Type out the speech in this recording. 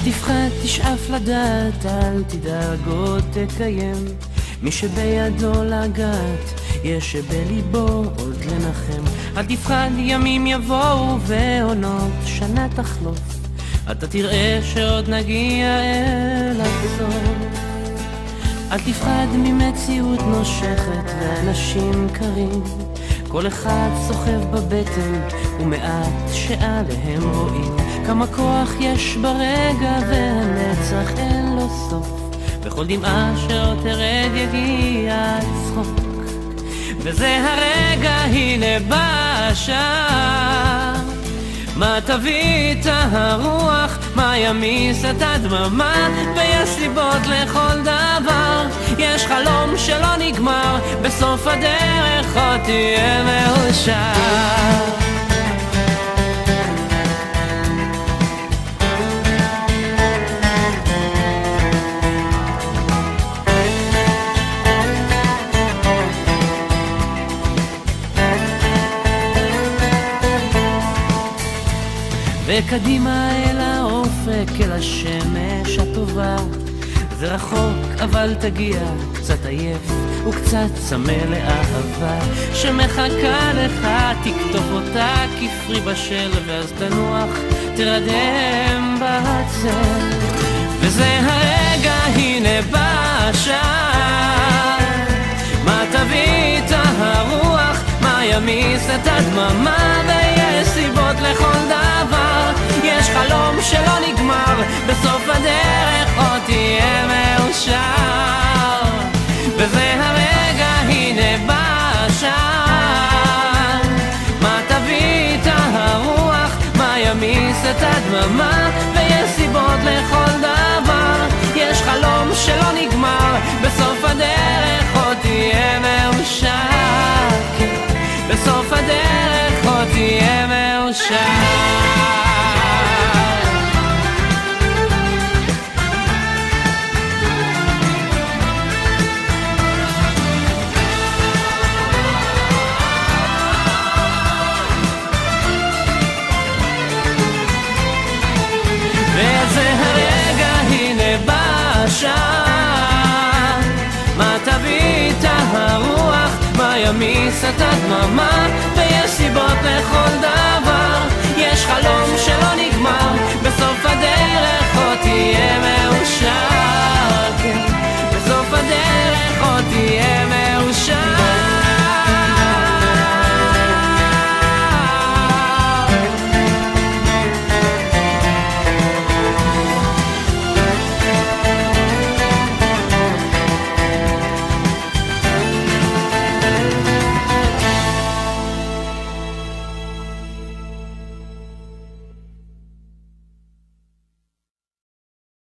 תפחד, תשאף לדעת, אל תדאג עוד תקיים. מי שבידו לגעת, יש שבליבו עוד לנחם. אל תפחד, ימים יבואו ועונות שנה תחלוף, אתה תראה שעוד נגיע אל הסוף. אל תפחד ממציאות נושכת ואנשים קרים, כל אחד סוחב בבטן ומעט שעליהם רואים. כמה כוח יש ברגע והנצח אין לו סוף, בכל דמעה שעוד תרד יגיע הצחוק. וזה הרגע, הנה בא השעה, מה תביא את הרוח, מה ימיס את הדממה, ויש סיבות לכל דבר, יש חלום שלא נגמר, בסוף הדרך עוד תהיה מאושר. וקדימה אל האופק, אל השמש הטובה, זה רחוק אבל תגיע, קצת עייף וקצת צמא לאהבה שמחכה לך, תקטוף אותה כפרי בשל, ואז תנוח, תרדם בצל. וזה הרגע, הנה בא השעה, מה תביא את הרוח, מה ימיס את הדממה, ויש סיבות לכל דבר, יש חלום שלא נגמר, בסוף הדרך עוד תהיה מאושר. וזה הרגע, הנה בא השעה, מה תביא את הרוח, מה ימיס את הדממה, ויש סיבות לכל דבר, יש חלום שלא נגמר, בסוף הדרך עוד תהיה מאושר. בסוף הדרך עוד תהיה מאושר. וזה הרגע, הנה בא השעה, מה תביא את הרוח, מה ימיס את הדממה, ויש סיבות לכל